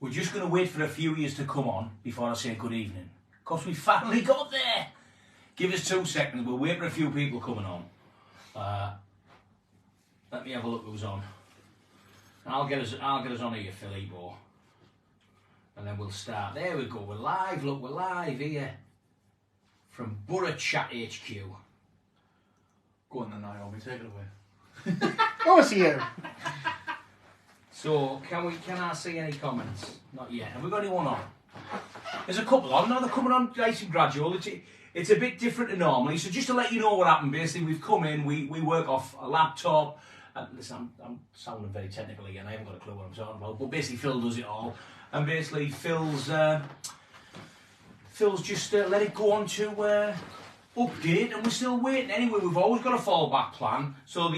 We're just going to wait for a few years to come on before I say good evening. Because we finally got there. Give us 2 seconds. We'll wait for a few people coming on. Let me have a look who's on. I'll get us on here, Philippo. And then we'll start. There we go. We're live. Look, we're live here from Boro Chat HQ. Go on then, Niaomi. Take it away. Oh, it's you. So, can I see any comments? Not yet. Have we got anyone on? There's a couple on. No, they're coming on nice and gradual. It's a bit different to normally. So just to let you know what happened, basically, we've come in, we work off a laptop. Listen, I'm sounding very technical again. I haven't got a clue what I'm talking about. But basically, Phil does it all. And basically, Phil's just let it go on to update, and we're still waiting. Anyway, we've always got a fallback plan. So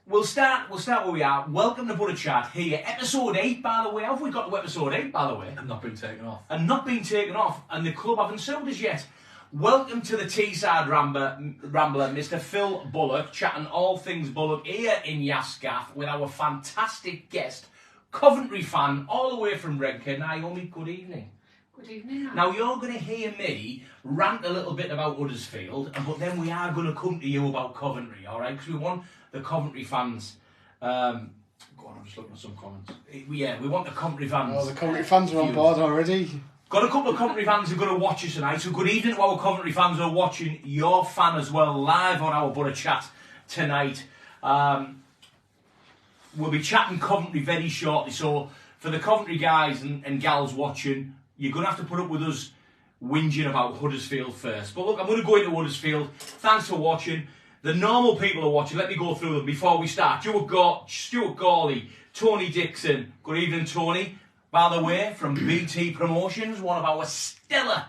we'll start where we are. Welcome to Boro Chat here, episode 8, by the way. Have we got to episode 8, by the way? And not been taken off. And not been taken off, and the club haven't sued us yet. Welcome to the Teesside Rambler, Mr. Phil Bullock, chatting all things Bullock here in Yasgaff with our fantastic guest, Coventry fan, all the way from Redcar, Niaomi. Good evening. Good evening. Now you're going to hear me rant a little bit about Huddersfield, but then we are going to come to you about Coventry, all right? Because we want the Coventry fans. Go on, I'm just looking at some comments. Yeah, we want the Coventry fans. Oh, the Coventry fans are on board already. Got a couple of Coventry fans who are going to watch us tonight. So good evening to our Coventry fans who are watching your fan as well, live on our Boro Chat tonight. We'll be chatting Coventry very shortly. So for the Coventry guys and gals watching, you're going to have to put up with us whinging about Huddersfield first. But look, I'm going to go into Huddersfield. Thanks for watching. The normal people are watching. Let me go through them before we start. Stuart Gawley, Tony Dixon. Good evening, Tony. By the way, from BT Promotions, one of our stellar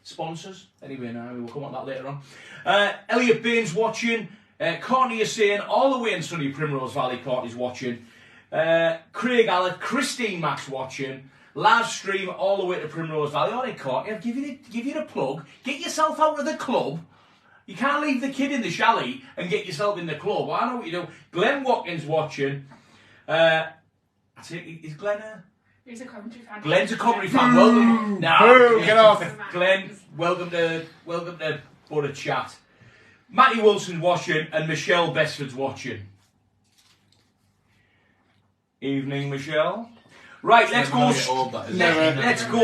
sponsors. Anyway, now we'll come on that later on. Elliot Baines watching. Courtney is saying, all the way in sunny Primrose Valley, Courtney's watching. Craig Allett, Christine Max watching. Live stream all the way to Primrose Valley. All right, Courtney, I'll give you the plug. Get yourself out of the club. You can't leave the kid in the chalet and get yourself in the club. Well, I know what you do. Glenn Watkins watching. Is Glenn He's a Coventry fan. Glenn's a Coventry fan. Welcome. Get off. Glenn, welcome to Boro Chat. Matty Wilson watching and Michelle Besford's watching. Evening, Michelle. Right, let's go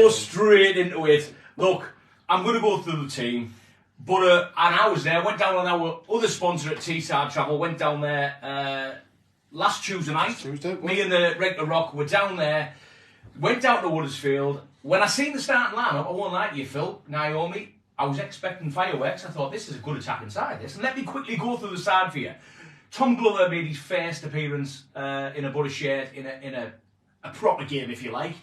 straight into it. Look, I'm going to go through the team. But and I was there. Went down on our other sponsor at Teesside Travel. Went down there last Tuesday night. Me and the Redcar Rock were down there. Went down to Huddersfield. When I seen the starting lineup, I won't lie to you, Phil, Niaomi, I was expecting fireworks. I thought, this is a good attack inside this. And let me quickly go through the side for you. Tom Glover made his first appearance in a Boro shirt in a proper game, if you like.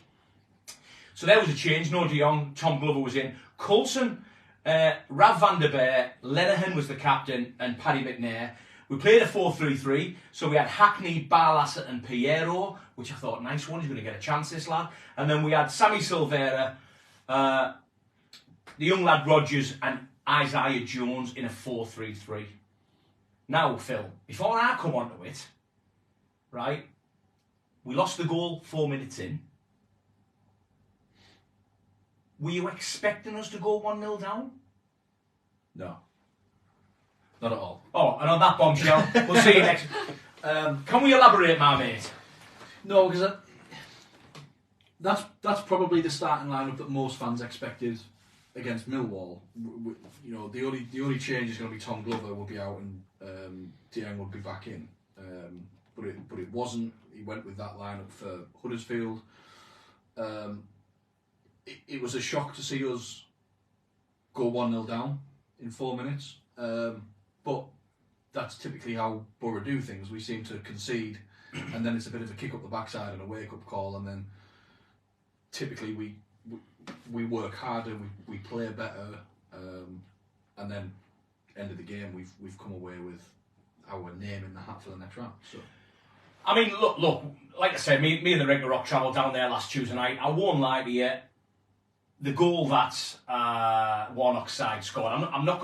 So there was a change. No De Jong, Tom Glover was in. Coulson, Rav van der Beer, Lenihan was the captain, and Paddy McNair. We played a 4-3-3, so we had Hackney, Barlaser and Piero, which I thought, nice one, he's going to get a chance, this lad. And then we had Sammy Silvera, the young lad Rogers, and Isaiah Jones in a 4-3-3. Now, Phil, before I come on to it, right, we lost the goal 4 minutes in. Were you expecting us to go 1-0 down? No. Not at all. Oh, and on that bombshell, we'll see you next. Can we elaborate, my mate? No, because that's probably the starting lineup that most fans expected against Millwall. You know, the only change is going to be Tom Glover will be out and De Jong would be back in. But it wasn't. He went with that lineup for Huddersfield. It was a shock to see us go 1-0 down in 4 minutes. But that's typically how Boro do things. We seem to concede, and then it's a bit of a kick up the backside and a wake-up call, and then typically we work harder, we play better, and then end of the game we've come away with our name in the hat for the next round. So, I mean, look. Like I said, me and the Redcar Rock travelled down there last Tuesday night. I won't lie to you. the goal that Warnock's side scored, I'm not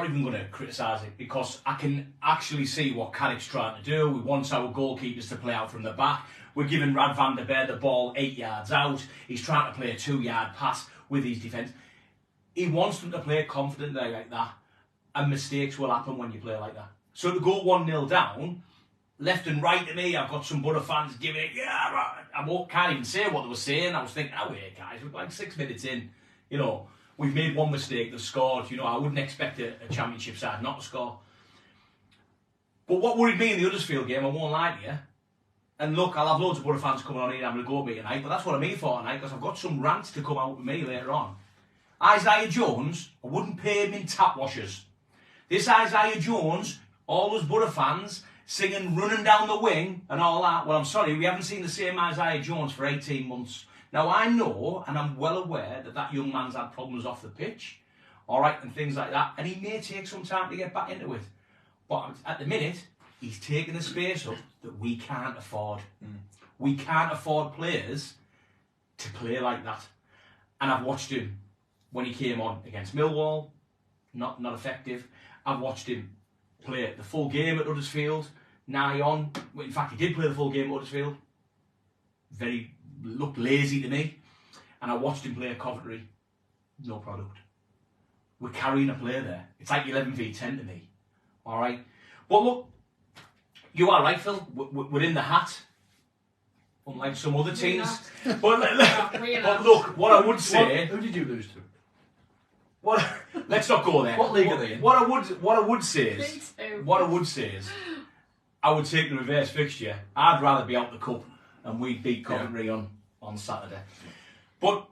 even gonna criticise it because I can actually see what Carrick's trying to do. We want our goalkeepers to play out from the back. We're giving Rad van der Beer the ball 8 yards out. He's trying to play a 2-yard pass with his defence. He wants them to play confidently like that, and mistakes will happen when you play like that. So to go 1-0 down, left and right to me, I've got some Boro fans giving it, yeah, right. I can't even say what they were saying. I was thinking, oh, wait, guys, we're like 6 minutes in. You know, we've made one mistake, they've scored. You know, I wouldn't expect a championship side not to score. But what worried me in the Huddersfield game, I won't lie to you, and look, I'll have loads of Boro fans coming on here having a go at me tonight, but that's what I'm here for tonight, because I've got some rants to come out with me later on. Isaiah Jones, I wouldn't pay him in tap washers. This Isaiah Jones, all those Boro fans singing Running Down the Wing and all that, well, I'm sorry, we haven't seen the same Isaiah Jones for 18 months. Now, I know, and I'm well aware, that young man's had problems off the pitch, all right, and things like that, and he may take some time to get back into it. But at the minute, he's taking the space up that we can't afford. We can't afford players to play like that. And I've watched him when he came on against Millwall, not effective. I've watched him play the full game at Huddersfield, nigh on. In fact, he did play the full game at Huddersfield. Looked lazy to me. And I watched him play at Coventry. No product. We're carrying a player there. It's like 11v10 to me. All right? But look, you are right, Phil. We're in the hat. Unlike some other teams. But look, what I would say... Who did you lose to? Let's not go there. What league are they in? What I would say is, I would take the reverse fixture. I'd rather be out the cup and we beat Coventry on Saturday. But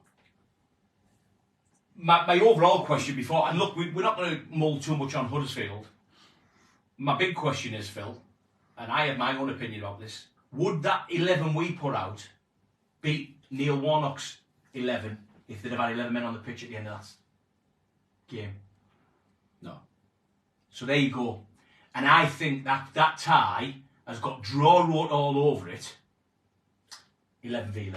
my overall question before, and look, we're not going to mull too much on Huddersfield. My big question is, Phil, and I have my own opinion about this, would that 11 we put out beat Neil Warnock's 11 if they'd have had 11 men on the pitch at the end of that game? No. So there you go. And I think that tie has got draw wrote all over it, 11v11.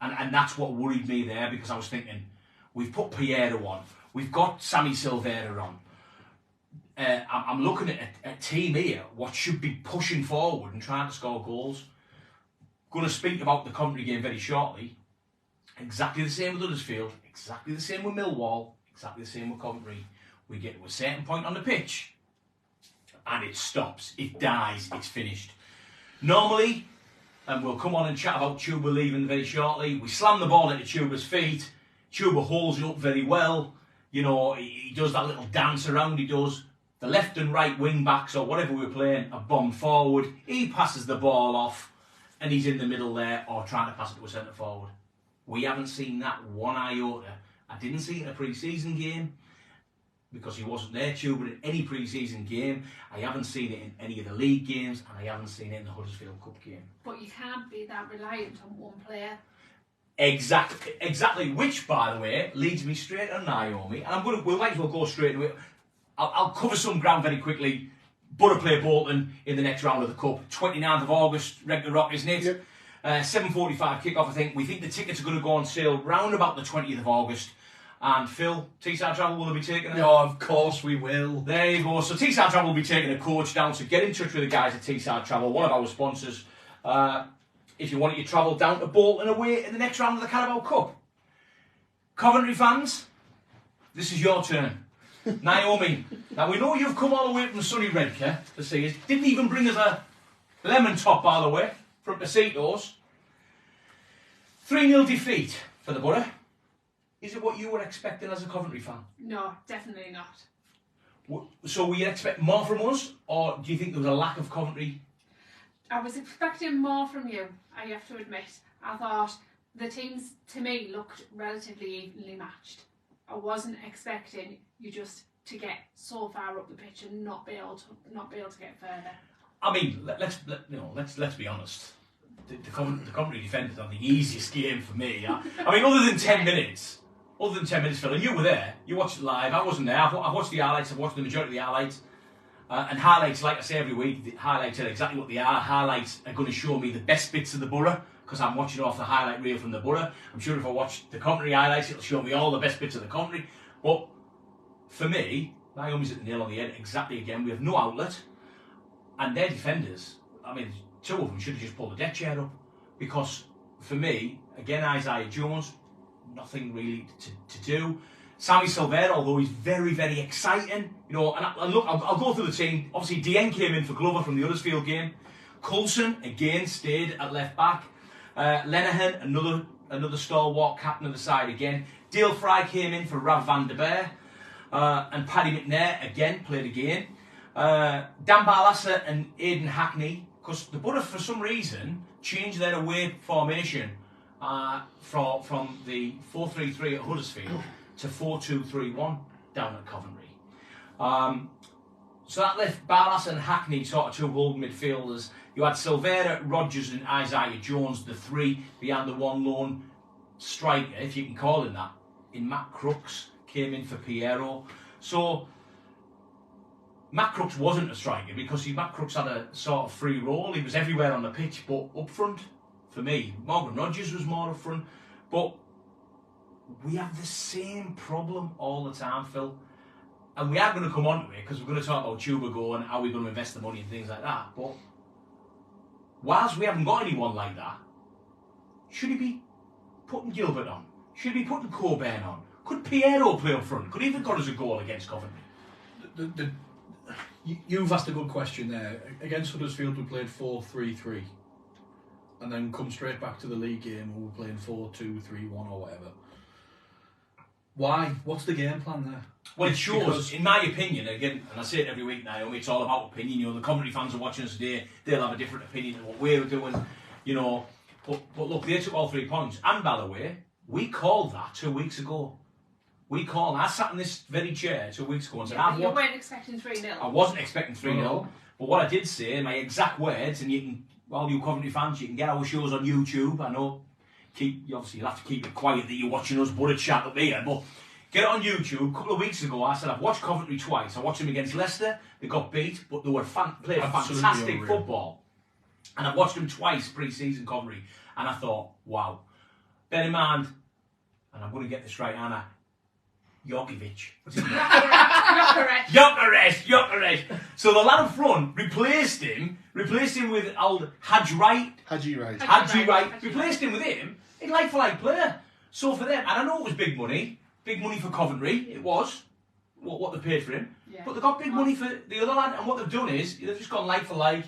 And that's what worried me there, because I was thinking, we've put Piero on, we've got Sammy Silvera on. I'm looking at a team here what should be pushing forward and trying to score goals. Going to speak about the Coventry game very shortly. Exactly the same with Huddersfield, exactly the same with Millwall, exactly the same with Coventry. We get to a certain point on the pitch and it stops, it dies, it's finished. Normally, and we'll come on and chat about Chuba leaving very shortly, we slam the ball into Chuba's feet. Chuba holds it up very well. You know, he does that little dance around, he does. The left and right wing backs or whatever we're playing are bombed forward. He passes the ball off and he's in the middle there or trying to pass it to a centre forward. We haven't seen that one iota. I didn't see it in a pre-season game because he wasn't there, Chuba, in any pre-season game. I haven't seen it in any of the league games and I haven't seen it in the Huddersfield Cup game. But you can't be that reliant on one player. Exactly. Which, by the way, leads me straight on Niaomi. And we might as well go straight to it. I'll cover some ground very quickly. Boro play Bolton in the next round of the Cup. 29th of August, regular rock, isn't it? Yep. 7:45 kick-off, I think. We think the tickets are going to go on sale round about the 20th of August. And Phil, Teesside Travel will be taking it? No, of course we will. There you go. So Teesside Travel will be taking a coach down. So get in touch with the guys at Teesside Travel, one of our sponsors. If you want your travel down to Bolton away in the next round of the Carabao Cup. Coventry fans, this is your turn. Niaomi, now we know you've come all the way from sunny Redcar to see us. Didn't even bring us a lemon top, by the way, from Pasitos. 3-0 defeat for the Boro. Is it what you were expecting as a Coventry fan? No, definitely not. So were you expecting more from us, or do you think there was a lack of Coventry? I was expecting more from you, I have to admit. I thought the teams, to me, looked relatively evenly matched. I wasn't expecting you just to get so far up the pitch and not be able to get further. I mean, let's be honest. The Coventry defenders on the easiest game for me. I mean, other than 10 minutes, Phil, and you were there. You watched it live. I wasn't there. I've watched the highlights. I've watched the majority of the highlights. And highlights, like I say every week, the highlights are exactly what they are. Highlights are going to show me the best bits of the Boro, because I'm watching off the highlight reel from the Boro. I'm sure if I watch the Coventry highlights, it'll show me all the best bits of the Coventry. But for me, Niaomi's at the nail on the head exactly again. We have no outlet, and their defenders, I mean, two of them should have just pulled the deck chair up, because for me, again, Isaiah Jones, nothing really to do. Sammy Silvera, although he's very, very exciting, you know, and look, I'll go through the team. Obviously, Dien came in for Glover from the Huddersfield game. Coulson, again, stayed at left back. Lenihan, another stalwart captain of the side again. Dale Fry came in for Rav van der Beer. And Paddy McNair, again, played again. Dan Barlasser and Aidan Hackney, because the Boro, for some reason, changed their away formation from the 4-3-3 at Huddersfield to 4-2-3-1 down at Coventry. So that left Barlas and Hackney sort of two holding midfielders. You had Silvera, Rodgers and Isaiah Jones, the three behind the one lone striker, if you can call him that, in Matt Crooks, came in for Piero. So Matt Crooks wasn't a striker because Matt Crooks had a sort of free role. He was everywhere on the pitch, but up front, for me, Morgan Rodgers was more up front. But we have the same problem all the time, Phil. And we are going to come on to it because we're going to talk about Tubago and how we're going to invest the money and things like that. But whilst we haven't got anyone like that, should he be putting Gilbert on? Should he be putting Coburn on? Could Piero play up front? Could he have got us a goal against Coventry? You've asked a good question there. Against Huddersfield, we played 4-3-3. And then come straight back to the league game and we're playing 4-2-3-1 or whatever. Why? What's the game plan there? Well, it shows, in my opinion, again, and I say it every week, Naomi, it's all about opinion. You know, the Coventry fans are watching us today, they'll have a different opinion than what we're doing, you know. But look, they took all 3 points. And by the way, we called that 2 weeks ago. I sat in this very chair 2 weeks ago and said, you weren't expecting 3-0. I wasn't expecting 3-0. No. But what I did say, my exact words, and you can, all you Coventry fans, you can get our shows on YouTube. I know, you'll have to keep it quiet that you're watching us Boro Chat up here, but get it on YouTube. A couple of weeks ago, I said I've watched Coventry twice. I watched them against Leicester. They got beat, but they were played fantastic football. And I've watched them twice pre-season Coventry, and I thought, wow. Bear in mind, and I'm going to get this right, Anna, Jokovic. Jokeres. So the lad up front replaced him with old Haji Wright. Replaced him with him. He's like-for-like player. So for them, and I know it was big money for Coventry, it was, what they paid for him. Yeah. But they got big money for the other lad, and what they've done is, they've just gone like-for-like.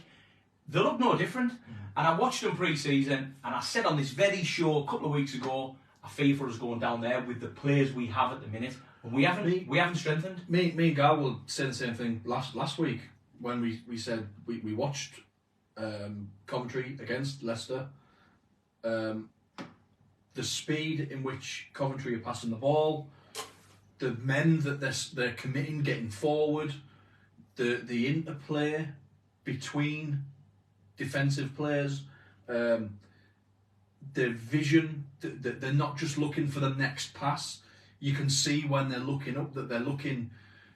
They look no different. And I watched them pre-season, and I said on this very show a couple of weeks ago, I fear for us going down there with the players we have at the minute. And we haven't strengthened. Me and Gal will say the same thing last week when we said we watched Coventry against Leicester. The speed in which Coventry are passing the ball, the men that they're committing, getting forward, the interplay between defensive players, the vision, that they're not just looking for the next pass. You can see when they're looking up that they're looking,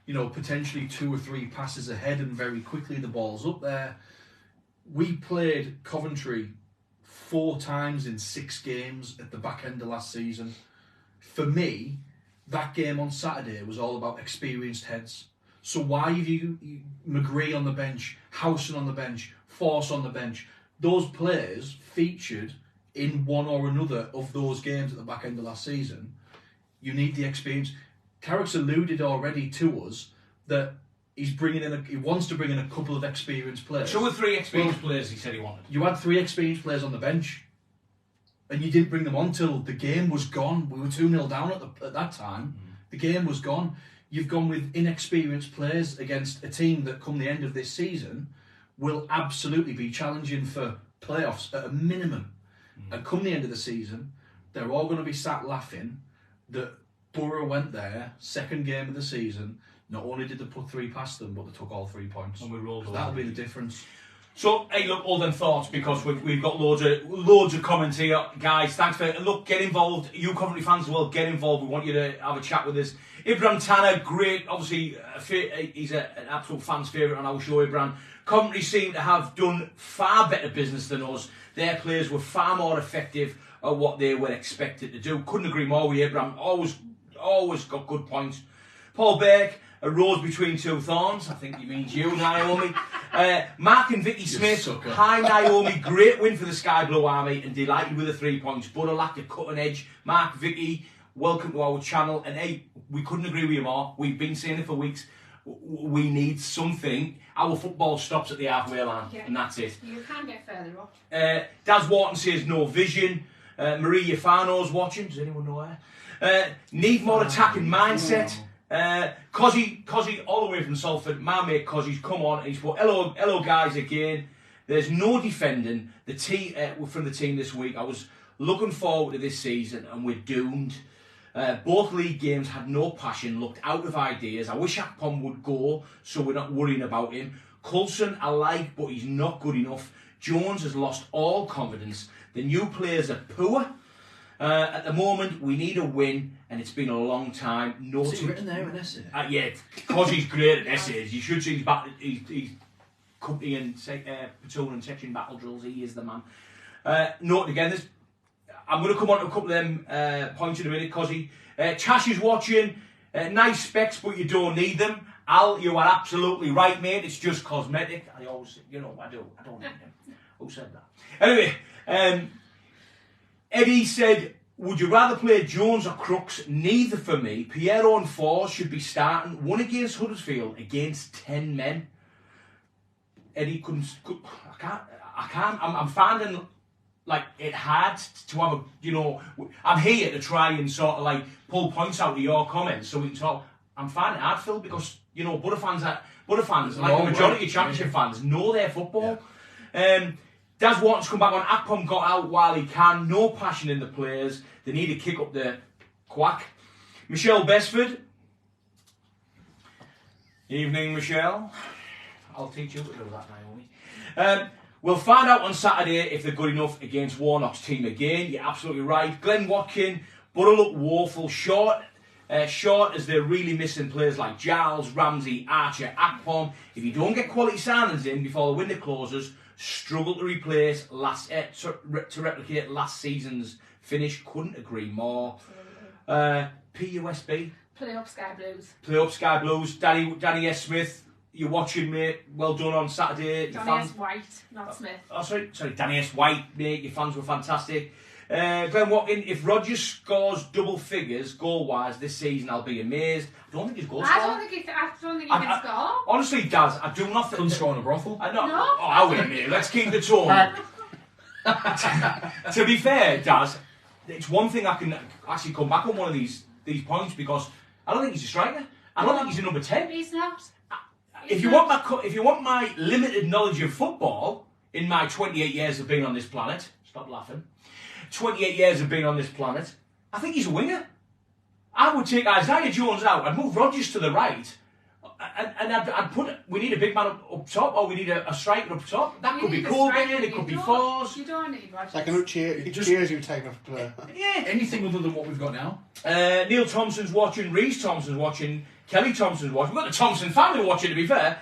you know, potentially 2 or 3 passes ahead, and very quickly the ball's up there. We played Coventry 4 times in 6 games at the back end of last season. For me, that game on Saturday was all about experienced heads. So why have you McGree on the bench, Howson on the bench, Force on the bench? Those players featured in one or another of those games at the back end of last season. You need the experience. Carrick's alluded already to us that he wants to bring in a couple of experienced players. 2 or 3 experienced players he said he wanted. You had 3 experienced players on the bench, and you didn't bring them on till the game was gone. We were 2-0 down at that time. The game was gone. You've gone with inexperienced players against a team that, come the end of this season, will absolutely be challenging for playoffs at a minimum. And come the end of the season, they're all going to be sat laughing that Boro went there, second game of the season. Not only did they put 3 past them, but they took all 3 points. And we rolled. That'll be the difference. So, hey, look, all them thoughts, because we've got loads of comments here, guys. Thanks for look, get involved. You Coventry fans as well, get involved. We want you to have a chat with us. Ibram Tanner, great. Obviously, he's an absolute fan's favourite on our show. Ibram. Coventry seem to have done far better business than us. Their players were far more effective at what they were expected to do. Couldn't agree more with Ibram. Always got good points. Paul Burke. A rose between two thorns. I think he means you, Niaomi. Mark and Vicky Smith. Hi, Niaomi. Great win for the Sky Blue Army and delighted with the 3 points. But I lacked a cutting edge. Mark, Vicky, welcome to our channel. And hey, we couldn't agree with you more. We've been saying it for weeks. We need something. Our football stops at the halfway line, and that's it. You can get further up. Daz Wharton says no vision. Marie Yafano's watching. Does anyone know her? Need more attacking mindset. Cozzy, all the way from Salford, my mate Cozzy's come on and he's put hello guys again. There's no defending the team from the team this week. I was looking forward to this season and we're doomed. Both league games had no passion, looked out of ideas. I wish Akpom would go so we're not worrying about him. Coulson I like, but he's not good enough. Jones has lost all confidence. The new players are poor. At the moment, we need a win, and it's been a long time. Is it written there in essay? Yeah, because he's great at essays. You should see his company and platoon and section battle drills. He is the man. Note again, I'm going to come on to a couple of them points in a minute. Cozzy, Chash is watching. Nice specs, but you don't need them. Al, you are absolutely right, mate. It's just cosmetic. I always, I don't need them. Who said that? Anyway. Eddie said, would you rather play Jones or Crooks? Neither for me. Piero and Force should be starting. One against Huddersfield against 10 men. Eddie I can't. I'm finding like it hard to have I'm here to try and sort of like pull points out of your comments so we can talk. I'm finding it hard, Phil, because Boro fans, like the majority of Championship fans, know their football. Yeah. Daz Wharton's come back on. Akpom got out while he can. No passion in the players. They need to kick up the quack. Michelle Besford. Evening, Michelle. I'll teach you to do that, Naomi. We'll find out on Saturday if they're good enough against Warnock's team again. You're absolutely right. Glenn Watkin. Boro look woeful. Short as they're really missing players like Giles, Ramsey, Archer, Akpom. If you don't get quality signings in before the window closes, struggle to replace to replicate last season's finish. Couldn't agree more. PUSB. Play up Sky Blues. Play up Sky Blues. Danny S. Smith, you're watching, mate. Well done on Saturday. Danny S. White, not Smith. Oh, sorry, Danny S. White, mate. Your fans were fantastic. Glenn Watkin, if Rodgers scores double figures goal-wise this season, I'll be amazed. I don't think he's goal scorer. I don't think he can score. Honestly, Daz, I do not think... Couldn't score in a brothel. No. Oh, I wouldn't, mate. Let's keep the tone. To be fair, Daz, it's one thing I can actually come back on one of these points because I don't think he's a striker. I don't think he's a number 10. He's not. If you want my limited knowledge of football in my 28 years of being on this planet, stop laughing. 28 years of being on this planet, I think he's a winger. I would take Isaiah Jones out, I'd move Rodgers to the right, and I'd put, we need a big man up top, or we need a striker up top. That could be Colgan, it could be Force. You don't need Rodgers. Like a cheers you take off player. Yeah. Anything other than what we've got now. Neil Thompson's watching, Reece Thompson's watching, Kelly Thompson's watching. We've got the Thompson family watching, to be fair.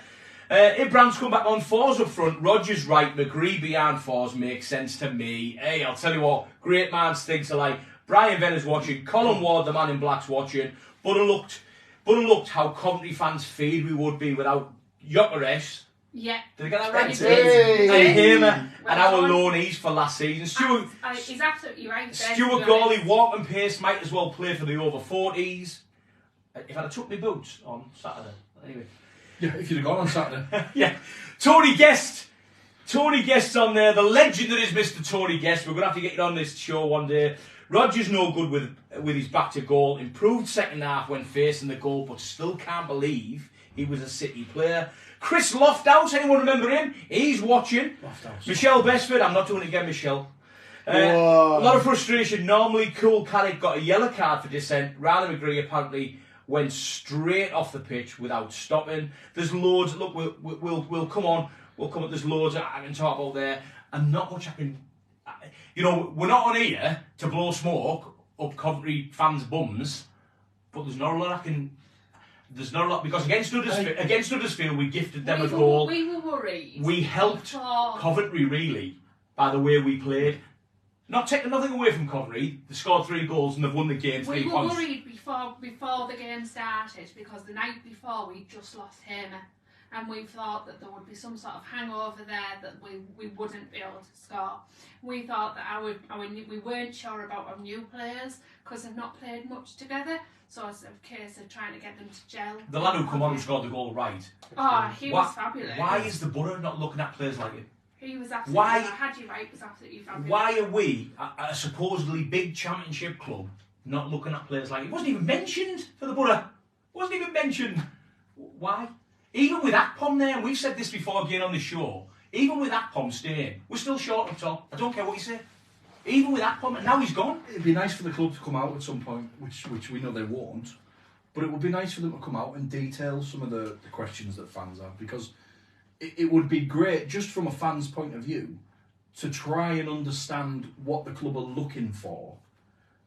Ibram's come back on. Force up front, Rodgers right, McGree behind Force makes sense to me. Hey, I'll tell you what, great man stinks alike. Brian Venner's watching, Colin Ward, the man in black's watching. But it looked how Coventry fans feared we would be without Gyökeres. Yeah. Did I get that right? Hey. And him and our loanees for last season. He's absolutely right. Stuart Gawley, walk and pace, might as well play for the over 40s. If I'd have took my boots on Saturday. Anyway. Yeah, if you'd have gone on Saturday. Yeah. Tony Guest on there. The legend that is Mr. Tony Guest. We're going to have to get you on this show one day. Rodgers no good with his back to goal. Improved second half when facing the goal, but still can't believe he was a City player. Chris Lofthouse, anyone remember him? He's watching. Lofthouse. Michelle Besford, I'm not doing it again, Michelle. A lot of frustration. Normally, Cool Carrick got a yellow card for dissent. Riley McGree apparently went straight off the pitch without stopping. There's loads. Look, we'll come on. We'll come up. There's loads I can talk about there, and not much I can. You know, we're not on here to blow smoke up Coventry fans' bums, but there's not a lot I can. There's not a lot because against Huddersfield we gifted them a goal. We were worried. We helped Coventry really by the way we played. Not taking nothing away from Coventry, they scored 3 goals and they've won the game 3 We were points. worried before the game started because the night before we just lost him, and we thought that there would be some sort of hangover there that we wouldn't be able to score. We thought that we weren't sure about our new players because they've not played much together. So it's a case of trying to get them to gel. The lad who come on and scored the goal right. Oh, he was fabulous. Why is the Boro not looking at players like him? He was absolutely. I had you right. It was absolutely fabulous. Why are we, a supposedly big championship club, not looking at players like him? He wasn't even mentioned for the Boro. Wasn't even mentioned. Why? Even with Akpom there, and we've said this before again on the show, even with Akpom staying, we're still short up top. I don't care what you say. Even with Akpom, and now he's gone. It'd be nice for the club to come out at some point, which we know they won't, but it would be nice for them to come out and detail some of the questions that fans have, because it would be great, just from a fan's point of view, to try and understand what the club are looking for.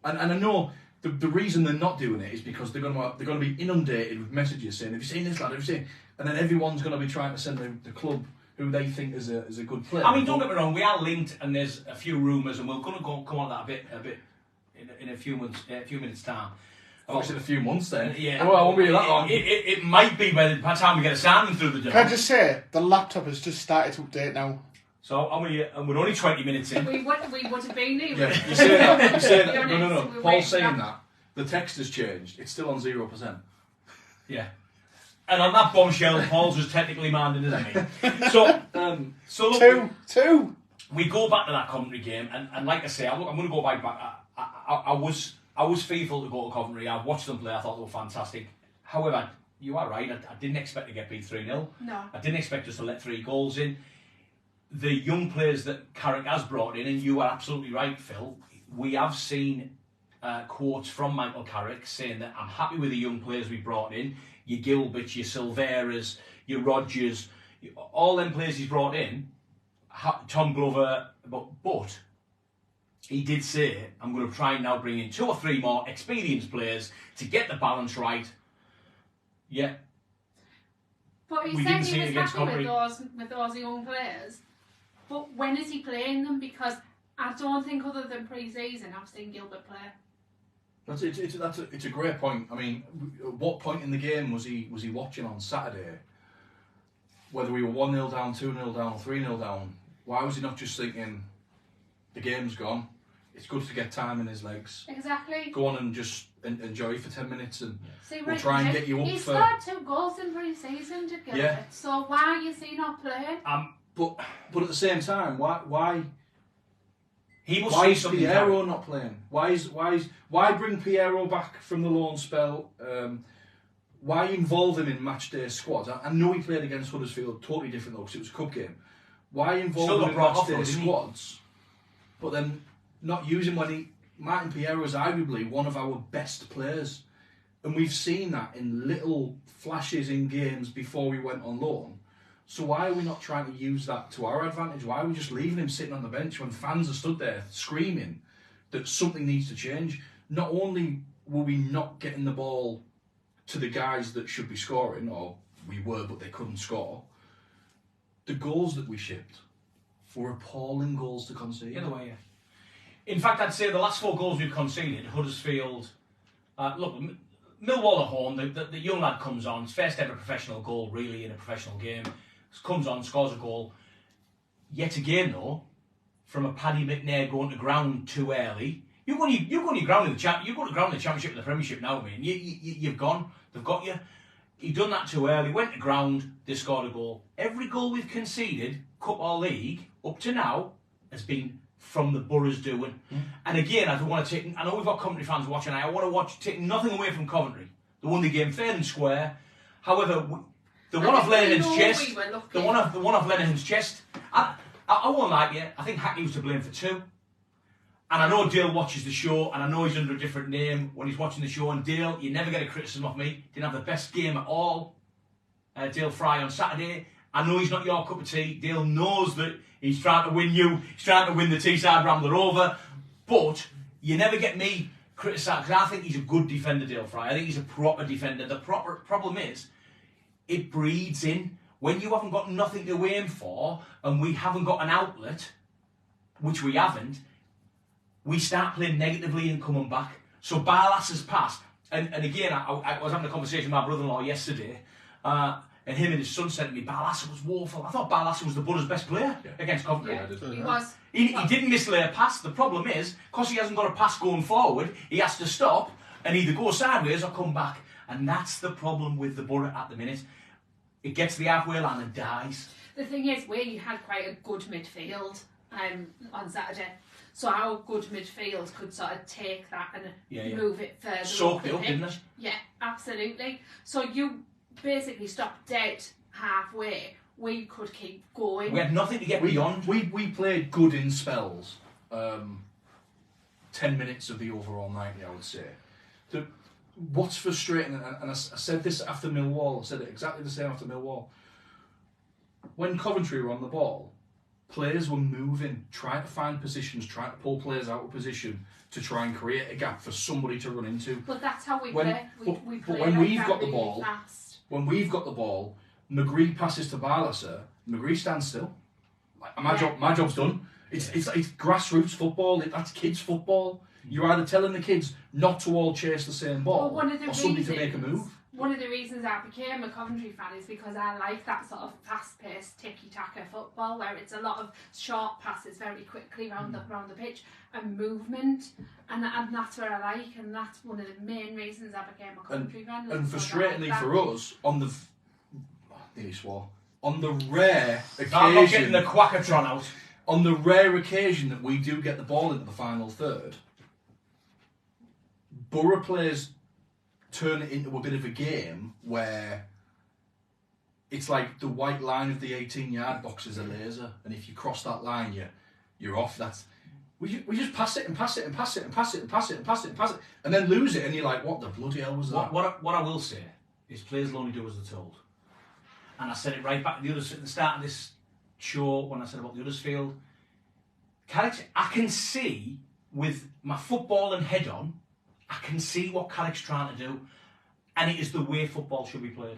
And I know the reason they're not doing it is because they're going to be inundated with messages saying, have you seen this lad, have you seen? And then everyone's going to be trying to send the club who they think is a good player. I mean, don't get me wrong, we are linked and there's a few rumours and we're going to come on that a bit in a few minutes time. Obviously, in a few months then. Yeah. Well, it won't be that long. It might be by the time we get a signing through the door. Can I just say, the laptop has just started to update now. So, we're only 20 minutes in. We would have been here. Yeah, you say that. You say that. No. We Paul's saying that. The text has changed. It's still on 0%. Yeah. And on that bombshell, Paul's was technically minded, isn't he? So look, Two. We go back to that Coventry game, and like I say, I'm going to go back. I was fearful to go to Coventry. I've watched them play. I thought they were fantastic. However, you are right. I didn't expect to get beat 3-0. No. I didn't expect us to let 3 goals in. The young players that Carrick has brought in, and you are absolutely right, Phil. We have seen quotes from Michael Carrick saying that I'm happy with the young players we brought in. Your Gilberts, your Silveras, your Rodgers, all them players he's brought in. Tom Glover, but he did say, I'm going to try and now bring in 2 or 3 more experienced players to get the balance right. Yeah. But he said he was happy with those young players. But when is he playing them? Because I don't think other than pre-season I've seen Gilbert play. It's a great point. I mean, at what point in the game was he watching on Saturday? Whether we were 1-0 down, 2-0 down, 3-0 down, why was he not just thinking, the game's gone, it's good to get time in his legs. Exactly. Go on and just enjoy for 10 minutes and See, we'll try and get you up he for... He scored 2 goals in pre-season to Gilbert, yeah. So why is he not playing? But at the same time, why he must why see is something Piero not playing? Why bring Piero back from the loan spell? Why involve him in match day squads? I know he played against Huddersfield, totally different though, because it was a cup game. Why involve him in match day squads, but then not use him when Martin Piero is arguably one of our best players, and we've seen that in little flashes in games before we went on loan. So why are we not trying to use that to our advantage? Why are we just leaving him sitting on the bench when fans are stood there screaming that something needs to change? Not only were we not getting the ball to the guys that should be scoring, or we were but they couldn't score, the goals that we shipped were appalling goals to concede. The other way, yeah. In fact, I'd say the last 4 goals we've conceded, Huddersfield, look, Millwall at home, the young lad comes on, his first ever professional goal really in a professional game, comes on, scores a goal. Yet again though, from a Paddy McNair going to ground too early, you're going to ground in the Championship and the Premiership now, man. You've gone, they've got you. He done that too early, went to ground, they scored a goal. Every goal we've conceded, Cup or League, up to now, has been from the Borough's doing. And again, I know we've got Coventry fans watching, I want to take nothing away from Coventry. They won the game fair and square. However, the one off Lenihan's chest, I won't like you, I think Hackney was to blame for 2. And I know Dale watches the show, and I know he's under a different name when he's watching the show. And Dale, you never get a criticism of me. Didn't have the best game at all. Dale Fry on Saturday, I know he's not your cup of tea. Dale knows that he's trying to win you. He's trying to win the Teesside Rambler over. But you never get me criticised, because I think he's a good defender, Dale Fry. I think he's a proper defender. The problem is, it breeds in. When you haven't got nothing to aim for, and we haven't got an outlet, which we haven't, we start playing negatively and coming back. So Barlas's pass, and again, I was having a conversation with my brother-in-law yesterday, and him and his son said to me, Barlas was woeful. I thought Barlas was the Butters' best player against Coventry. Yeah, he was. He didn't mislay a pass. The problem is, because he hasn't got a pass going forward, he has to stop and either go sideways or come back. And that's the problem with the Boro at the minute. It gets to the halfway line and dies. The thing is, we had quite a good midfield on Saturday. So our good midfield could sort of take that and move it further. Soaked it up, didn't it? Yeah, absolutely. So you basically stopped dead halfway. We could keep going. We had nothing to get beyond. We played good in spells. 10 minutes of the overall 90, I would say. What's frustrating, and I said this after Millwall, I said it exactly the same after Millwall. When Coventry were on the ball, players were moving, trying to find positions, trying to pull players out of position to try and create a gap for somebody to run into. But that's how we play. We play but when like we've that got the really ball, fast. when we've got the ball, McGree passes to Barlasser, McGree stands still. My job's done. It's grassroots football. That's kids football. You're either telling the kids not to all chase the same ball, or somebody to make a move. One of the reasons I became a Coventry fan is because I like that sort of fast-paced, tiki-taka football where it's a lot of short passes very quickly round the pitch and movement, and that's what I like, and that's one of the main reasons I became a Coventry fan. And frustratingly for us, on the rare occasion, I'm not getting the Quackatron out. On the rare occasion that we do get the ball into the final third, Boro players turn it into a bit of a game where it's like the white line of the 18-yard box is a laser, and if you cross that line, you're off. We just pass it and pass it and pass it and pass it and pass it and pass it and pass it, and then lose it, and you're like, what the bloody hell was that? What I will say is players will only do as they're told. And I said it right back at the start of this show when I said about the Huddersfield. Carrick's, I can see with my football and head on, I can see what Carrick's trying to do, and it is the way football should be played.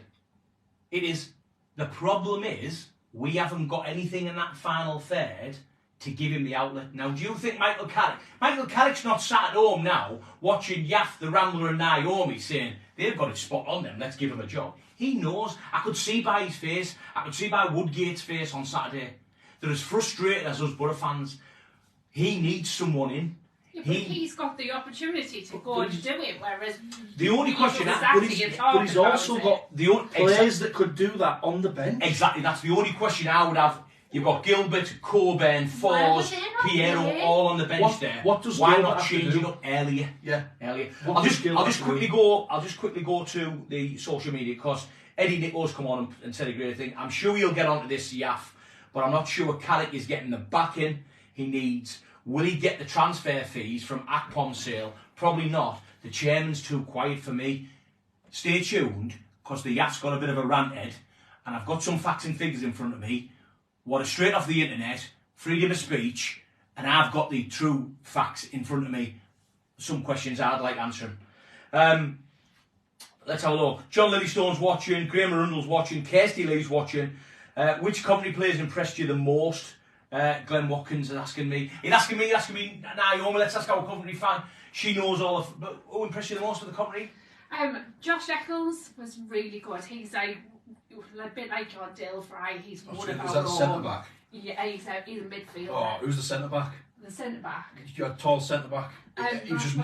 It is. The problem is we haven't got anything in that final third to give him the outlet. Now, do you think Michael Carrick's not sat at home now watching Yaff, the Rambler and Niaomi saying, they've got it spot on them, let's give him a job. He knows. I could see by his face, I could see by Woodgate's face on Saturday, they're as frustrated as us Boro fans. He needs someone in. Yeah, but he's got the opportunity to go and do it, whereas the only question, but he's also got the players that could do that on the bench. Exactly, that's the only question I would have. You've got Gilbert, Coburn, Fours, Piero, all on the bench there. What does Why Gilbert not change it up earlier? Yeah, earlier. I'll just quickly go to the social media because Eddie Nichols come on and said a great thing. I'm sure he'll get onto this Yaff, but I'm not sure Carrick is getting the backing he needs. Will he get the transfer fees from Akpom sale? Probably not. The chairman's too quiet for me. Stay tuned, because the Yaff's got a bit of a rant head, and I've got some facts and figures in front of me. What are straight off the internet, freedom of speech, and I've got the true facts in front of me. Some questions I'd like answering. Let's have a look. John Lilystone's watching, Graham Arundel's watching, Kirsty Lee's watching. Which Coventry players impressed you the most? Glenn Watkins is asking me. He's asking me, Niaomi, let's ask our Coventry fan. She knows all of... But who impressed you the most with the Coventry? Josh Eccles was really good. He's a bit like your Dale Fry. He's one of our... Is that the centre-back? Yeah, he's a midfielder. Oh, who's the centre-back? The centre-back. You had a tall centre-back. He was just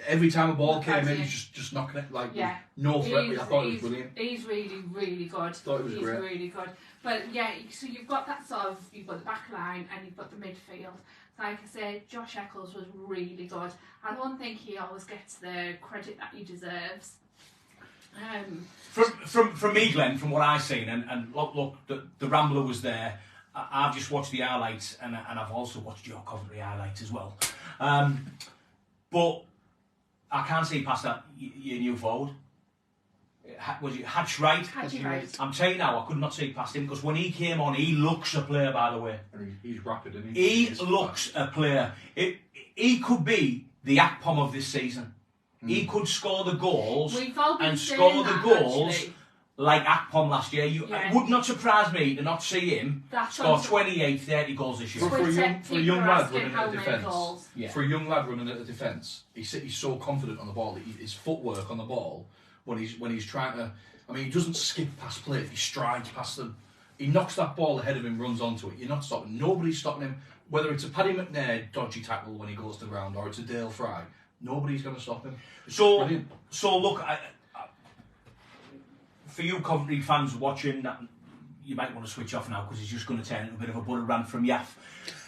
every time a ball came in, he's just knocking it like no threat. I thought he was brilliant. He's really, really good. Thought he was great. He's really good. But yeah, so you've got that sort of, you've got the back line and you've got the midfield. Like I said, Josh Eccles was really good. I don't think he always gets the credit that he deserves. From me, Glenn, from what I've seen, and look, the Rambler was there. I've just watched the highlights, and I've also watched your Coventry highlights as well. But I can't see past that. You knew forward. Was it Hatch Wright? Hatchy right. I'm telling you now, I could not see past him because when he came on, he looks a player, by the way. And he's rapid, isn't he? He looks a player. He could be the Akpom of this season. He could score the goals and score the goals actually. like Akpom last year. It would not surprise me to not see him score 28, 30 goals this year. For a young lad running at a defence, For a young lad running at a defence, he's so confident on the ball. His footwork on the ball when he's trying to. I mean, he doesn't skip past players. He strides past them. He knocks that ball ahead of him, runs onto it. You're not stopping. Nobody's stopping him. Whether it's a Paddy McNair dodgy tackle when he goes to the ground or it's a Dale Fry, nobody's going to stop him. So look, for you Coventry fans watching, you might want to switch off now because he's just going to turn into a bit of a butter rant from Yaff.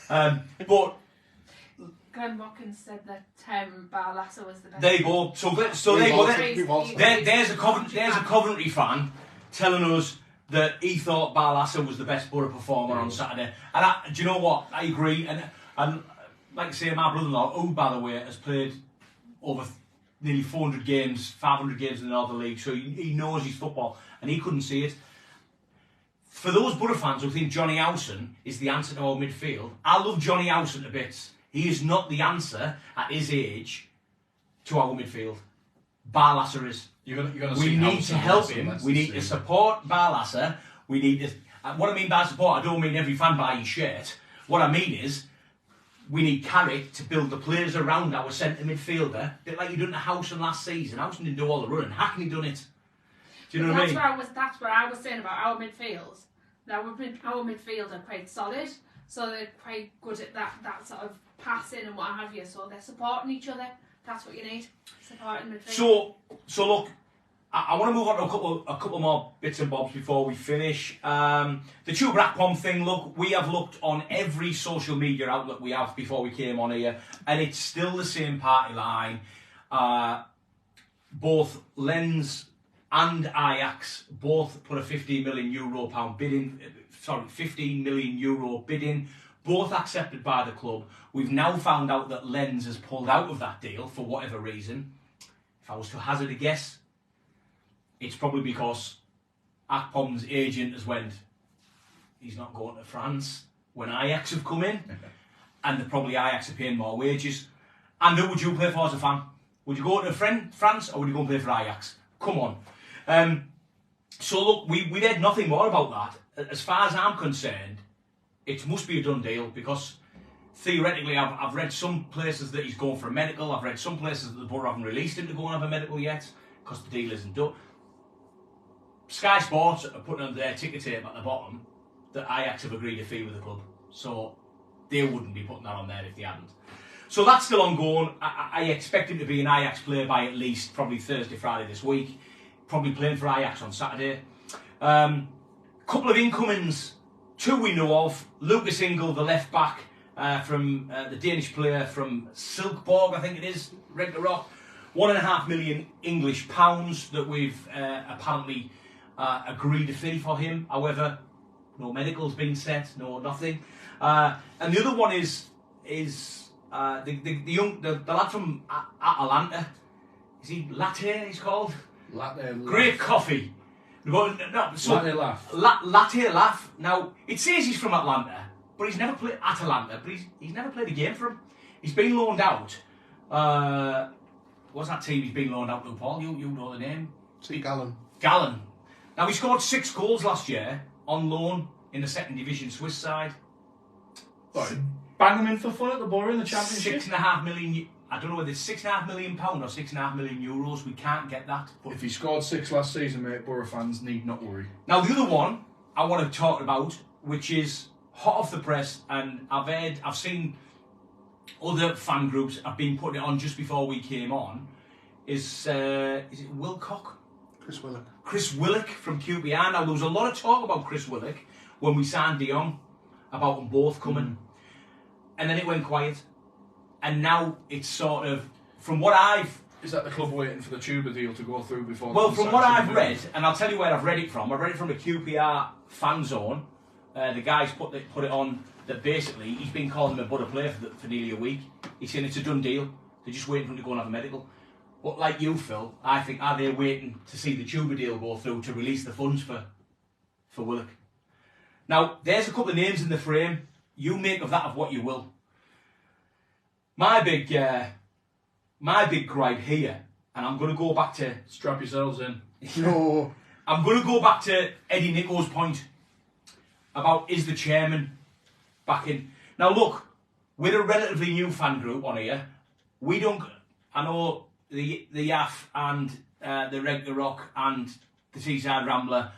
But Glenn Watkins said that Barlaser was the best. there you go. So there you go. There's a Coventry fan telling us that he thought Barlaser was the best Boro performer on Saturday. And do you know what? I agree. And like I say, my brother-in-law, who by the way has played over nearly 400 games, 500 games in the Northern League, so he knows his football, and he couldn't see it. For those Boro fans who think Johnny Howson is the answer to our midfield, I love Johnny Howson to bits. He is not the answer at his age to our midfield. Barlaser is. We need to help him. We need to support Barlaser. We need to. What I mean by support, I don't mean every fan buy his shirt. What I mean is, we need Carrick to build the players around our centre midfielder, a bit like he done to Howson last season. Howson didn't do all the running. Hackney done it. Do you know what I mean? That's what I was saying about our midfield. Our midfield are quite solid, so they're quite good at that sort of passing and what have you. So they're supporting each other. That's what you need. Supporting midfield. So look, I want to move on to a couple more bits and bobs before we finish. The Tube Akpom thing, look, we have looked on every social media outlet we have before we came on here, and it's still the same party line. Both Lens and Ajax both put a €15 million bid in. 15 million euro bid in. Both accepted by the club. We've now found out that Lens has pulled out of that deal for whatever reason. If I was to hazard a guess, it's probably because Akpom's agent has went, he's not going to France when Ajax have come in, and probably Ajax are paying more wages. And who would you play for as a fan? Would you go to France or would you go and play for Ajax? Come on. So look, we've heard nothing more about that. As far as I'm concerned, it must be a done deal because theoretically I've read some places that he's going for a medical. I've read some places that the Borough haven't released him to go and have a medical yet because the deal isn't done. Sky Sports are putting on their ticker tape at the bottom that Ajax have agreed a fee with the club. So they wouldn't be putting that on there if they hadn't. So that's still ongoing. I expect him to be an Ajax player by at least probably Thursday, Friday this week. Probably playing for Ajax on Saturday. Couple of incomings, two we know of. Lucas Ingle, the left back from the Danish player from Silkeborg, I think it is, Rent a Rock. £1.5 million English pounds that we've apparently agreed a fee for him. However, no medical's been set, no nothing. And the other one is the lad from Atalanta. Is he Latte? He's called. Latte Great coffee. Latte Laugh. Latte Laugh. Now it says he's from Atlanta, but he's never played Atalanta. But he's never played a game for him. He's been loaned out. What's that team he's been loaned out to, Paul? You know the name. St. Gallen. Gallen. Now he scored 6 goals last year on loan in the second division Swiss side. Sorry. Bang them in for fun at the Borough in the Championship. 6.5 million. I don't know whether it's £6.5 million or €6.5 million. We can't get that. But if he scored 6 last season, mate, Borough fans need not worry. Now the other one I want to talk about, which is hot off the press, and I've seen other fan groups have been putting it on just before we came on. Is it Wilcock? Chris Willock from QPR. Now there was a lot of talk about Chris Willock when we signed De Jong, about them both coming, and then it went quiet. And now it's sort of, from what I've... Is that the club waiting for the Tuber deal to go through before... Well, from what I've read, and I'll tell you where I've read it from. I've read it from the QPR fan zone. The guys put it on that basically he's been calling him a butter player for nearly a week. He's saying it's a done deal. They're just waiting for him to go and have a medical. But like you, Phil, I think, are they waiting to see the Tuber deal go through to release the funds for Willock? Now, there's a couple of names in the frame. You make of that of what you will. My big gripe here, and I'm going to go back to... Strap yourselves in. No. I'm going to go back to Eddie Nichols' point about is the chairman back in. Now look, we're a relatively new fan group on here. We don't... I know the YAF and the Reg the Rock and the Seaside Rambler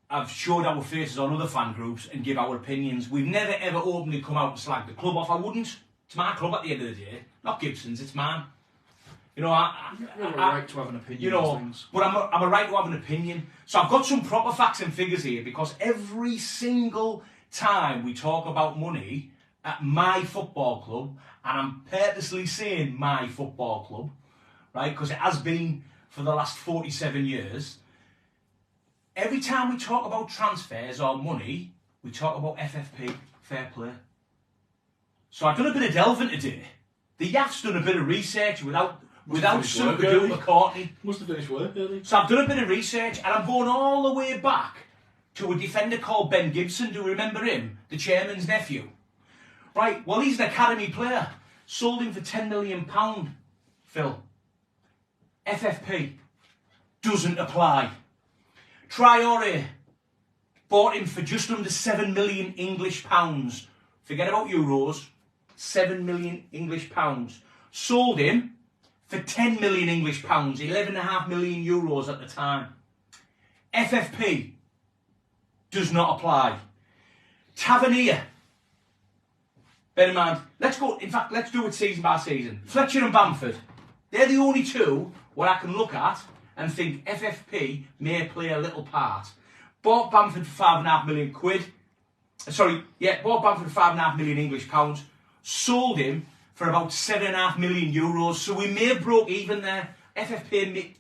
have showed our faces on other fan groups and give our opinions. We've never ever openly come out and slagged the club off. I wouldn't. It's my club at the end of the day. Not Gibson's, it's mine. You know, you have a right to have an opinion, you know, on things. But I'm a right to have an opinion. So I've got some proper facts and figures here, because every single time we talk about money at my football club, and I'm purposely saying my football club, right, because it has been for the last 47 years, every time we talk about transfers or money, we talk about FFP, fair play. So I've done a bit of delving today. The YAF's done a bit of research without super duper McCartney. Must have finished work early. So I've done a bit of research, and I'm going all the way back to a defender called Ben Gibson. Do you remember him? The chairman's nephew. Right, well, he's an academy player. Sold him for £10 million, Phil. FFP doesn't apply. Traore bought him for just under £7 million English pounds. Forget about euros. £7 million English pounds. Sold him for £10 million English pounds, 11.5 million euros at the time. FFP does not apply. Tavernier. Bear in mind, let's do it season by season. Fletcher and Bamford. They're the only two where I can look at and think FFP may play a little part. Bought Bamford for £5.5 million. Bought Bamford for £5.5 million English pounds. Sold him for about €7.5 million. So we may have broke even there. FFP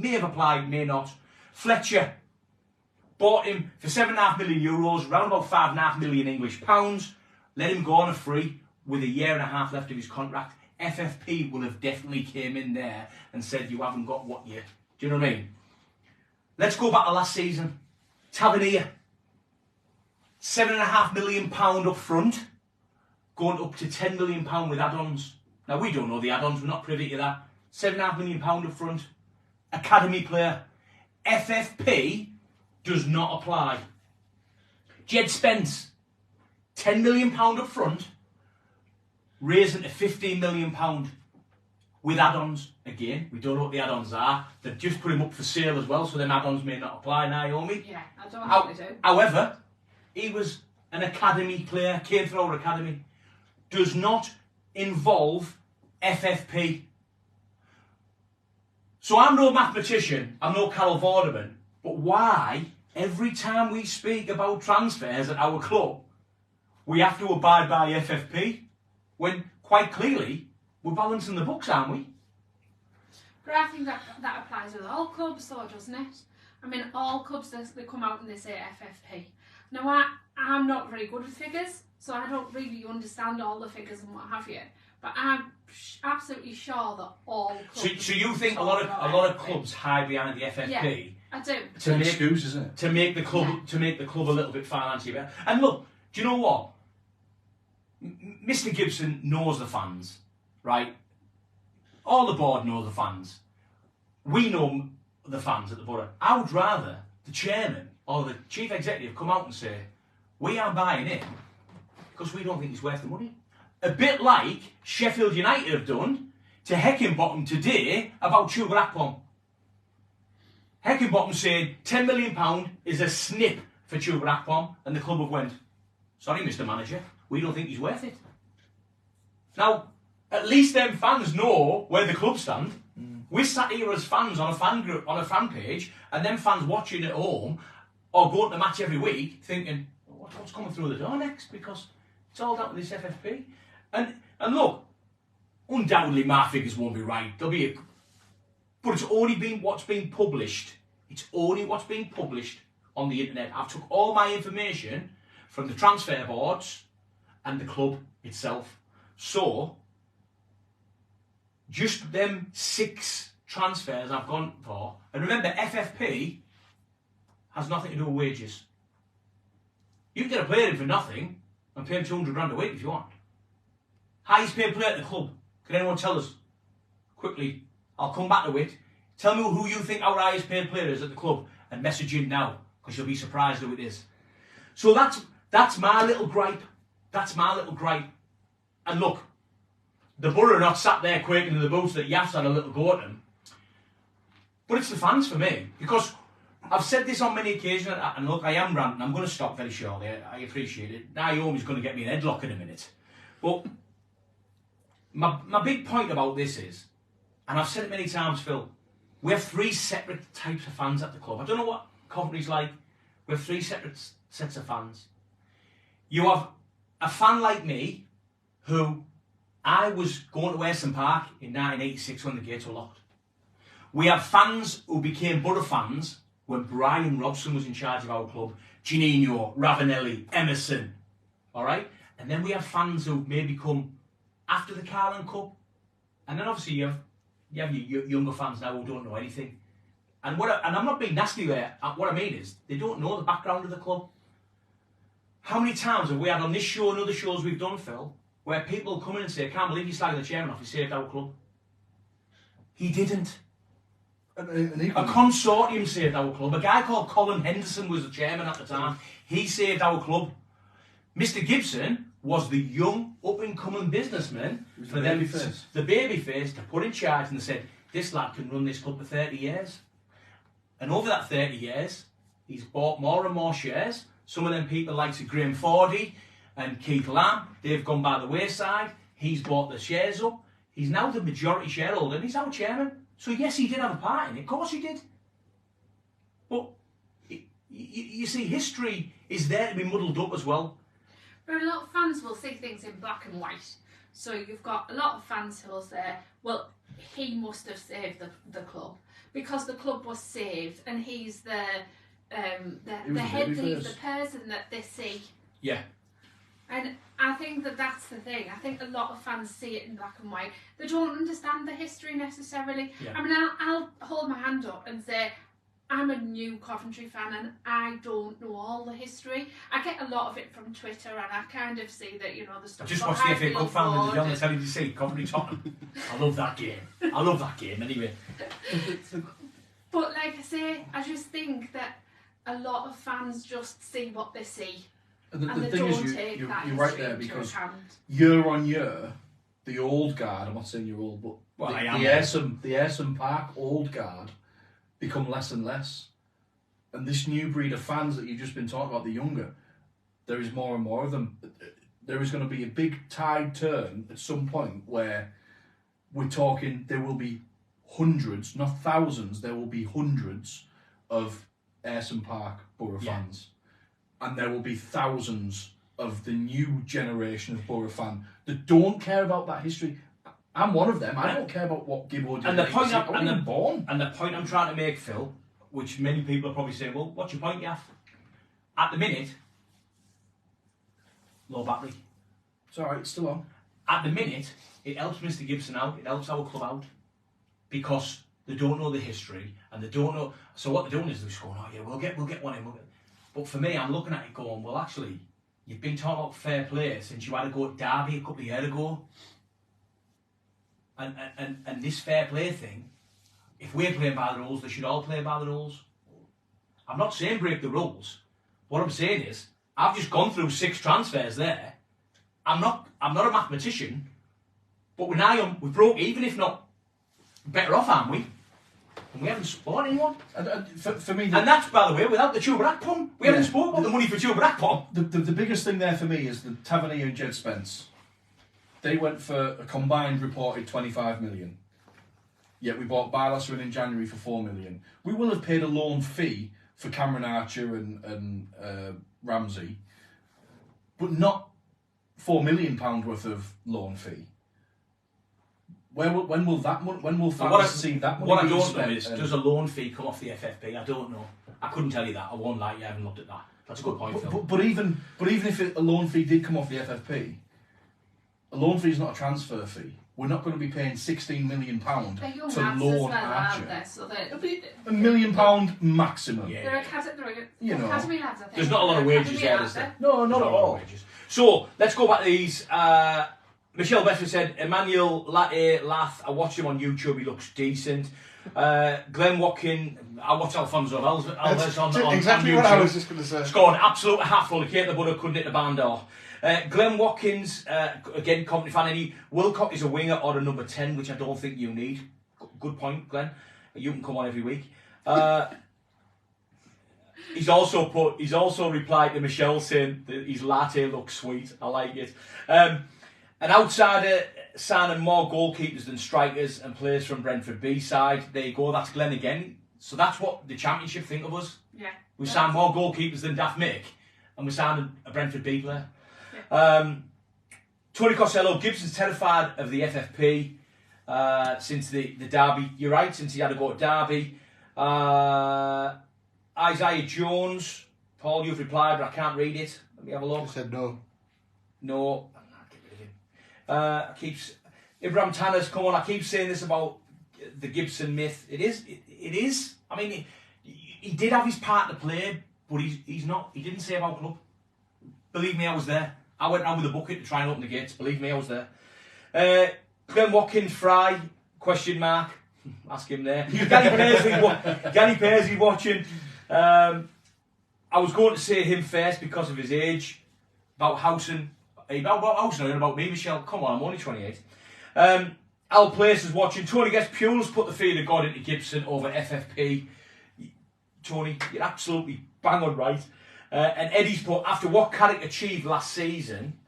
may have applied, may not. Fletcher bought him for €7.5 million, around about £5.5 million English pounds. Let him go on a free with a year and a half left of his contract. FFP will have definitely came in there and said, you haven't got what you... Do you know what I mean? Let's go back to last season. Tavernier. £7.5 million up front. Going up to £10 million with add-ons. Now, we don't know the add-ons. We're not privy to that. £7.5 million up front. Academy player. FFP does not apply. Jed Spence. £10 million up front. Raising to £15 million with add-ons. Again, we don't know what the add-ons are. They've just put him up for sale as well, so them add-ons may not apply, Niaomi. Yeah, I don't know what they do. However, he was an academy player, came through our academy. Does not involve FFP. So I'm no mathematician, I'm no Carol Vorderman, but why every time we speak about transfers at our club, we have to abide by FFP, when quite clearly we're balancing the books, aren't we? But I think that applies with all clubs though, doesn't it? I mean, all clubs, they come out and they say FFP. Now, I'm not very good with figures, so I don't really understand all the figures and what have you. But I'm absolutely sure that all clubs... So you think a lot of clubs hide behind the FFP? Yeah, I do. It's an excuse, isn't it? To make the club a little bit financially better. And look, do you know what? Mr. Gibson knows the fans, right? All the board know the fans. We know the fans at the Borough. I would rather the chairman or the chief executive come out and say, we are buying it because we don't think he's worth the money. A bit like Sheffield United have done to Heckingbottom today about Tuber Akpom. Heckingbottom saying £10 million is a snip for Tuber Akpom, and the club have went, sorry, Mr. Manager, we don't think he's worth it. Now, at least them fans know where the club stand. We're sat here as fans on a fan group, on a fan page, and them fans watching at home or going to the match every week thinking, what's coming through the door next? Because it's all down to this FFP. And look, undoubtedly my figures won't be right. But it's only been what's been published. It's only what's been published on the internet. I've took all my information from the transfer boards and the club itself. So, just them 6 transfers I've gone for, and remember, FFP has nothing to do with wages. You can get a player in for nothing and pay him 200 grand a week if you want. Highest paid player at the club. Can anyone tell us? Quickly, I'll come back to it. Tell me who you think our highest paid player is at the club and message in now, because you'll be surprised who it is. So that's my little gripe. That's my little gripe. And look, the Boro are not sat there quaking in the boots that Yaff's had a little go at them. But it's the fans for me, because I've said this on many occasions, and look, I am ranting. I'm going to stop very shortly. I appreciate it. Naomi's going to get me an headlock in a minute. But my big point about this is, and I've said it many times, Phil, we have 3 separate types of fans at the club. I don't know what Coventry's like. We have 3 separate sets of fans. You have a fan like me, who I was going to Ayresome Park in 1986 when the gates were locked. We have fans who became Boro fans when Brian Robson was in charge of our club, Janino, Ravanelli, Emerson, all right? And then we have fans who maybe come after the Carling Cup. And then obviously you have your younger fans now who don't know anything. And I'm not being nasty there. What I mean is, they don't know the background of the club. How many times have we had on this show and other shows we've done, Phil, where people come in and say, I can't believe you're slagging the chairman off, he saved our club. He didn't. A consortium saved our club. A guy called Colin Henderson was the chairman at the time. He saved our club. Mr. Gibson was the young, up-and-coming businessman for them, the babyface, to put in charge, and they said, this lad can run this club for 30 years. And over that 30 years, he's bought more and more shares. Some of them people like Graham Fordy and Keith Lamb, they've gone by the wayside. He's bought the shares up. He's now the majority shareholder, and he's our chairman. So yes, he did have a part in it. Of course he did. But you see, history is there to be muddled up as well. But a lot of fans will see things in black and white. So you've got a lot of fans who will say, well, he must have saved the club because the club was saved, and he's the head lead, the person that they see. Yeah. And I think that's the thing. I think a lot of fans see it in black and white. They don't understand the history necessarily. Yeah. I mean, I'll hold my hand up and say, I'm a new Coventry fan and I don't know all the history. I get a lot of it from Twitter, and I kind of see that, you know, the stuff. I just watched the FA Cup final and the telly to see Coventry Tottenham. I love that game. I love that game anyway. But like I say, I just think that a lot of fans just see what they see. And the thing is, you're right there, because year on year, the old guard, I'm not saying you're old, but the Ayresome Park old guard become less and less. And this new breed of fans that you've just been talking about, the younger, there is more and more of them. There is going to be a big tide turn at some point where we're talking, there will be hundreds, not thousands, there will be hundreds of Ayresome Park Boro fans. And there will be thousands of the new generation of Boro fan that don't care about that history. I'm one of them. I don't care about what Gibbo did. And the point I'm trying to make, Phil, which many people are probably saying, well, what's your point, Yaff? At the minute, low battery. It's all right. It's still on. At the minute, it helps Mr. Gibson out. It helps our club out because they don't know the history and they don't know. So what they're doing is they're just going, oh yeah, we'll get one in. But for me, I'm looking at it going, well, actually, you've been talking about fair play since you had to go at Derby a couple of years ago. And this fair play thing, if we're playing by the rules, they should all play by the rules. I'm not saying break the rules. What I'm saying is, I've just gone through 6 transfers there. I'm not a mathematician, but we broke even, if not better off, aren't we? And we haven't sport anyone. For me, and that's, by the way, without the Chubarak pump. We haven't spoken about the money for Chubarak pump. The biggest thing there for me is the Tavernier and Jed Spence. They went for a combined reported 25 million. Yet we bought Barlasser in January for 4 million. We will have paid a loan fee for Cameron Archer and Ramsey, but not £4 million worth of loan fee. When will fans see that money? What I don't know is, does a loan fee come off the FFP? I don't know. I couldn't tell you that. I won't lie. You haven't looked at that. That's a good point, Phil. But even if a loan fee did come off the FFP, a loan fee is not a transfer fee. we're not going to be paying £16 million They're young to lads as loan well, aren't Archer. they? So It'll be £1 million maximum. Yeah. they're academy You know. lads, I think. There's not a lot of They're wages academy, there, aren't is there? they? No, not at all. So let's go back to these. Michelle Bedford said, Emmanuel Lath, I watched him on YouTube, he looks decent. Glenn Watkin, I watched Alfonso Alves on exactly YouTube. what I was just going to say. Scored absolute hatful. He came the butter, couldn't hit the band off. Glenn Watkins, again, Coventry fan, and he, Wilcock is a winger or a number 10, which I don't think you need. Good point, Glenn. You can come on every week. He's also replied to Michelle saying that his latte looks sweet. I like it. An outsider signing more goalkeepers than strikers and players from Brentford B side. There you go. That's Glenn again. So that's what the Championship think of us. Yeah. We signed more goalkeepers than Daft Mick, and we signed a Brentford B player. Yeah. Tony Costello, Gibson's terrified of the FFP since the derby. You're right, since he had to go to derby. Isaiah Jones, Paul, you've replied, but I can't read it. Let me have a look. I said no. No, I'll get rid of him. Ibrahim Tanner's come on. I keep saying this about the Gibson myth. It is. I mean, he did have his part to play, but he's not. He didn't say about club. Believe me, I was there. I went round with a bucket to try and open the gates. Believe me, I was there. Glenn Watkins, Fry, question mark. Ask him there. Gary Paisley watching. I was going to say him first because of his age. About Housen. About Housen or about me, Michelle? Come on, I'm only 28. Al Place is watching. Tony gets Pule's put the fear of God into Gibson over FFP. Tony, you're absolutely bang on right. And Eddie's put, after what Carrick achieved last season,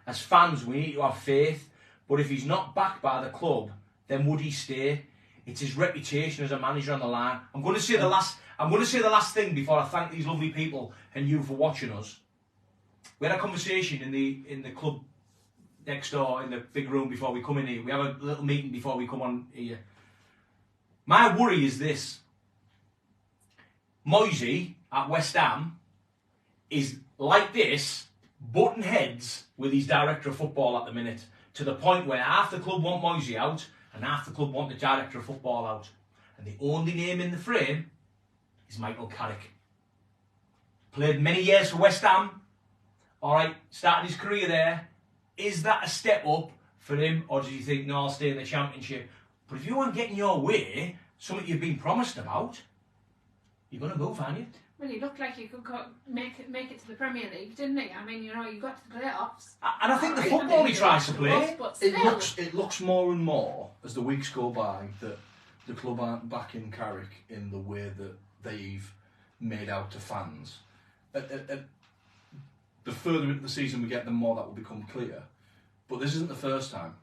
as fans, we need to have faith. But if he's not backed by the club, then would he stay? It's his reputation as a manager on the line. I'm going to say the last thing before I thank these lovely people and you for watching us. We had a conversation in the club next door in the big room before we come in here. We have a little meeting before we come on here. My worry is this: Moisey at West Ham is like this, button heads with his director of football at the minute, to the point where half the club want Moisey out and half the club want the director of football out. And the only name in the frame is Michael Carrick. Played many years for West Ham. Alright, started his career there. Is that a step up for him, or do you think, no, I'll stay in the Championship? But if you aren't getting your way, something you've been promised about, you're going to move, aren't you? Well, he looked like he could make it to the Premier League, didn't he? I mean, you got to the playoffs. And I think the football he tries to play, But still, It looks more and more as the weeks go by that the club aren't backing Carrick in the way that they've made out to fans. The further into the season we get, the more that will become clear. But this isn't the first time.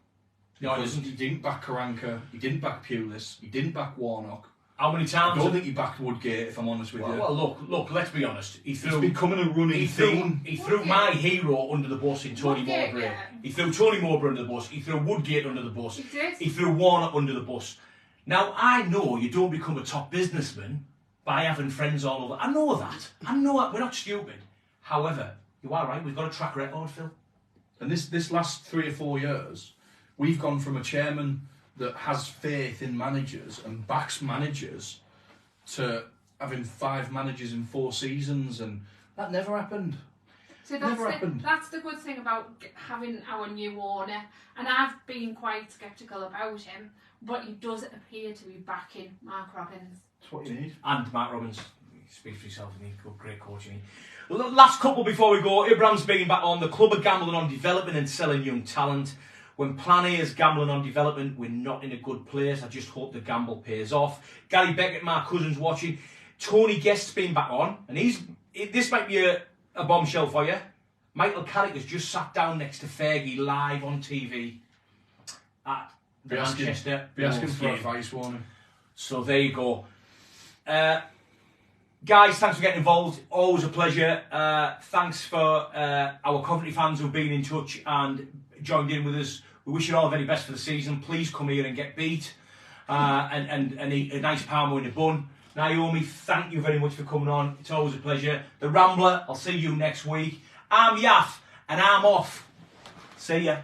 No, it isn't. He didn't back Karanka, he didn't back Pulis, he didn't back Warnock. How many I times? don't think he backed Woodgate, if I'm honest with you. Well, look. Let's be honest. It's becoming a running theme. He threw my hero under the bus in Tony Woodgate, Mowbray. yeah. He threw Tony Mowbray under the bus. He threw Woodgate under the bus. He did. He threw Warnock under the bus. Now I know you don't become a top businessman by having friends all over. I know that. We're not stupid. However, you are right. We've got a track record, Phil. And this last 3 or 4 years, we've gone from a chairman that has faith in managers and backs managers to having 5 managers in 4 seasons, and that never happened. So that's the good thing about having our new owner, and I've been quite sceptical about him, but he does appear to be backing Mark Robbins. That's what you need. And Matt Robbins. Speak for yourself, and he's got great coaching. Last couple before we go. Ibrahim's being back on. The club are gambling on development and selling young talent. When Plan A is gambling on development, we're not in a good place. I just hope the gamble pays off. Gary Beckett, my cousin's watching. Tony Guest's been back on, and this might be a bombshell for you. Michael Carrick has just sat down next to Fergie live on TV at the Manchester. Be asking for game. advice, warning. So there you go. Guys, thanks for getting involved. Always a pleasure. Thanks for our Coventry fans who've been in touch and joined in with us. We wish you all the very best for the season. Please come here and get beat and eat a nice parmo in a bun. Niaomi, thank you very much for coming on. It's always a pleasure. The Rambler, I'll see you next week. I'm Yaff and I'm off. See ya.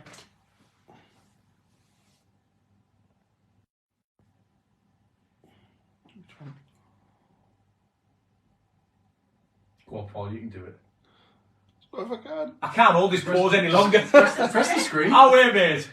Go on, Paul, you can do it. What if I can? I can't hold this pause any longer. Press the screen. Oh, wait, mate.